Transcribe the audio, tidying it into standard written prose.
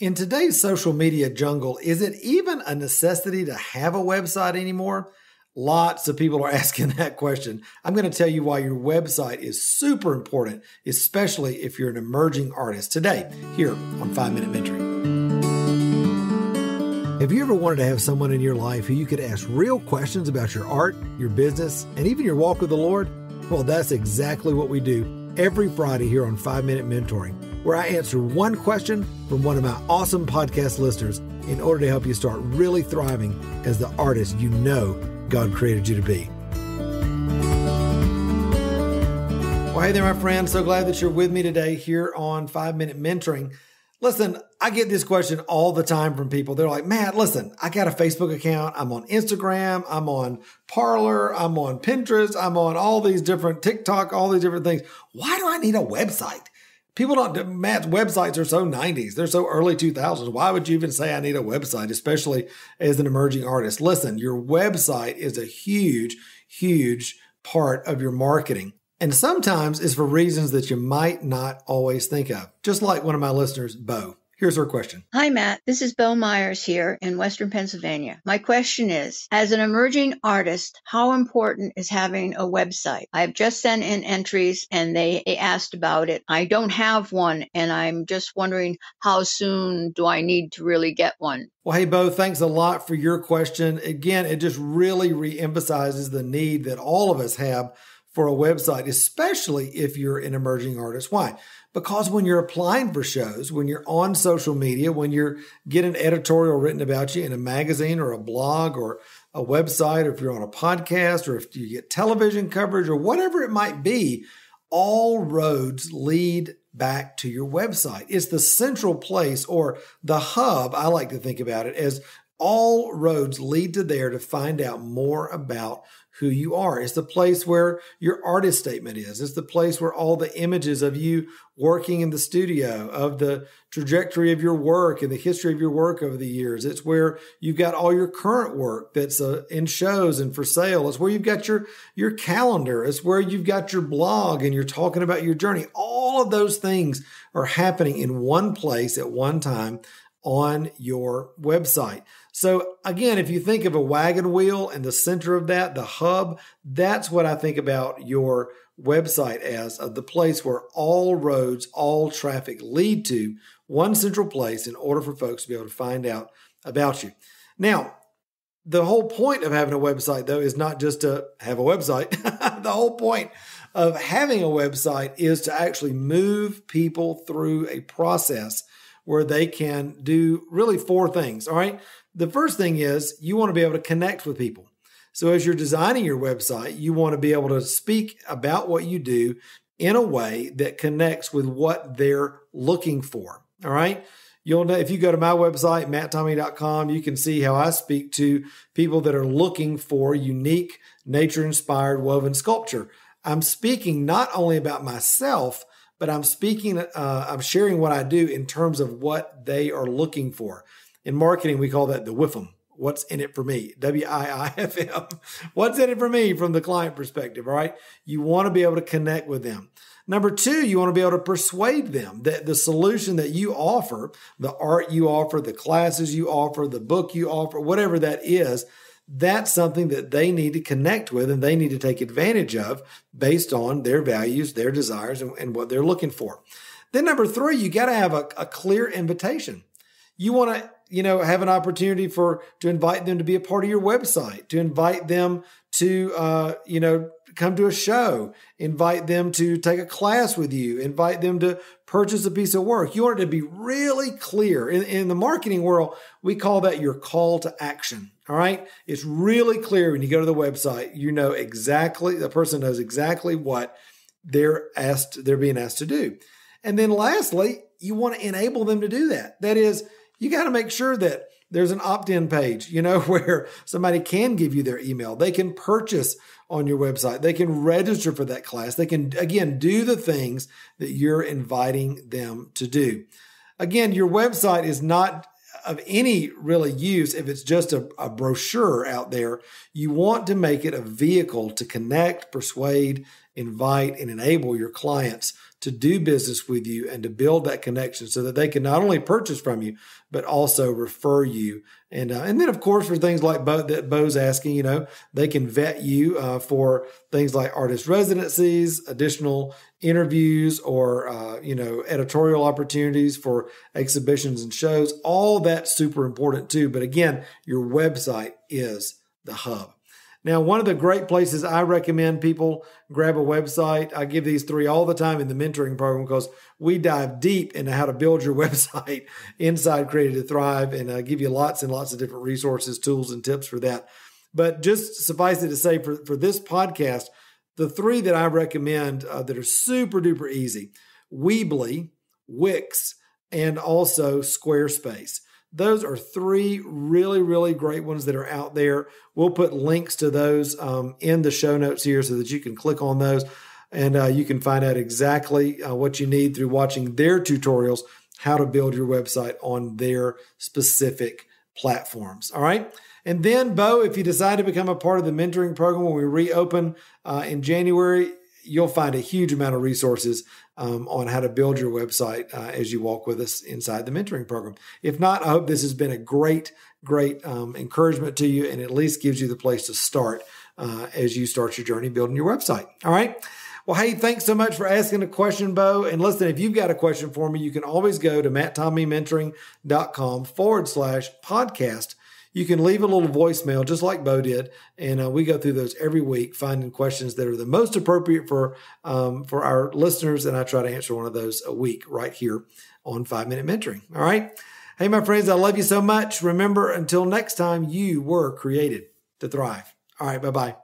In today's social media jungle, is it even a necessity to have a website anymore? Lots of people are asking that question. I'm going to tell you why your website is super important, especially if you're an emerging artist today, here on 5 Minute Mentoring. Have you ever wanted to have someone in your life who you could ask real questions about your art, your business, and even your walk with the Lord? Well, that's exactly what we do every Friday here on 5 Minute Mentoring, where I answer one question from one of my awesome podcast listeners in order to help you start really thriving as the artist you know God created you to be. Well, hey there, my friend. So glad that you're with me today here on 5 Minute Mentoring. Listen, I get this question all the time from people. They're like, Matt, listen, I got a Facebook account. I'm on Instagram. I'm on Parler. I'm on Pinterest. I'm on all these different TikTok, all these different things. Why do I need a website? People don't, Matt's websites are so 90s. They're so early 2000s. Why would you even say I need a website, especially as an emerging artist? Listen, your website is a huge, huge part of your marketing. And sometimes it's for reasons that you might not always think of. Just like one of my listeners, Bo. Here's her question. Hi, Matt. This is Bo Myers here in Western Pennsylvania. My question is, as an emerging artist, how important is having a website? I've just sent in entries and they asked about it. I don't have one, and I'm just wondering how soon do I need to really get one? Well, hey, Bo, thanks a lot for your question. Again, it just really reemphasizes the need that all of us have for a website, especially if you're an emerging artist. Why? Because when you're applying for shows, when you're on social media, when you're getting an editorial written about you in a magazine or a blog or a website, or if you're on a podcast, or if you get television coverage or whatever it might be, all roads lead back to your website. It's the central place, or the hub. I like to think about it as all roads lead to there to find out more about who you are. It's the place where your artist statement is. It's the place where all the images of you working in the studio, of the trajectory of your work and the history of your work over the years. It's where you've got all your current work that's in shows and for sale. It's where you've got your calendar. It's where you've got your blog and you're talking about your journey. All of those things are happening in one place at one time on your website. So again, if you think of a wagon wheel and the center of that, the hub, that's what I think about your website as, the place where all roads, all traffic lead to one central place in order for folks to be able to find out about you. Now, the whole point of having a website, though, is not just to have a website. The whole point of having a website is to actually move people through a process where they can do really four things. All right. The first thing is you want to be able to connect with people. So as you're designing your website, you want to be able to speak about what you do in a way that connects with what they're looking for. All right. You'll know if you go to my website, matttommey.com, you can see how I speak to people that are looking for unique nature-inspired woven sculpture. I'm speaking not only about myself, but I'm sharing what I do in terms of what they are looking for. In marketing, we call that the WIFM. What's in it for me? WIIFM. What's in it for me from the client perspective, all right? You want to be able to connect with them. Number two, you want to be able to persuade them that the solution that you offer, the art you offer, the classes you offer, the book you offer, whatever that is, that's something that they need to connect with and they need to take advantage of based on their values, their desires, and what they're looking for. Then number three, you got to have a clear invitation. You want to, have an opportunity to invite them to be a part of your website, to invite them to, come to a show, invite them to take a class with you, invite them to purchase a piece of work. You want it to be really clear. In the marketing world, we call that your call to action. All right. It's really clear when you go to the website, the person knows exactly what they're being asked to do. And then lastly, you want to enable them to do that. That is, you got to make sure that there's an opt-in page, where somebody can give you their email. They can purchase on your website. They can register for that class. They can, again, do the things that you're inviting them to do. Again, your website is not of any really use if it's just a brochure out there. You want to make it a vehicle to connect, persuade, invite, and enable your clients to do business with you and to build that connection so that they can not only purchase from you, but also refer you. And then, of course, for things like that Bo's asking, they can vet you for things like artist residencies, additional interviews, or, editorial opportunities for exhibitions and shows. All that's super important too. But again, your website is the hub. Now, one of the great places I recommend people grab a website, I give these 3 all the time in the mentoring program because we dive deep into how to build your website inside Created to Thrive, and give you lots and lots of different resources, tools, and tips for that. But just suffice it to say, for this podcast, the 3 that I recommend that are super duper easy: Weebly, Wix, and also Squarespace. Those are 3 really, really great ones that are out there. We'll put links to those in the show notes here so that you can click on those, and you can find out exactly what you need through watching their tutorials, how to build your website on their specific platforms. All right. And then, Bo, if you decide to become a part of the mentoring program when we reopen in January, you'll find a huge amount of resources on how to build your website as you walk with us inside the mentoring program. If not, I hope this has been a great encouragement to you, and at least gives you the place to start as you start your journey building your website. All right. Well, hey, thanks so much for asking a question, Bo. And listen, if you've got a question for me, you can always go to matttommeymentoring.com/podcast. You can leave a little voicemail just like Bo did, and we go through those every week, finding questions that are the most appropriate for our listeners, and I try to answer one of those a week right here on 5-Minute Mentoring. All right? Hey, my friends, I love you so much. Remember, until next time, you were created to thrive. All right, bye-bye.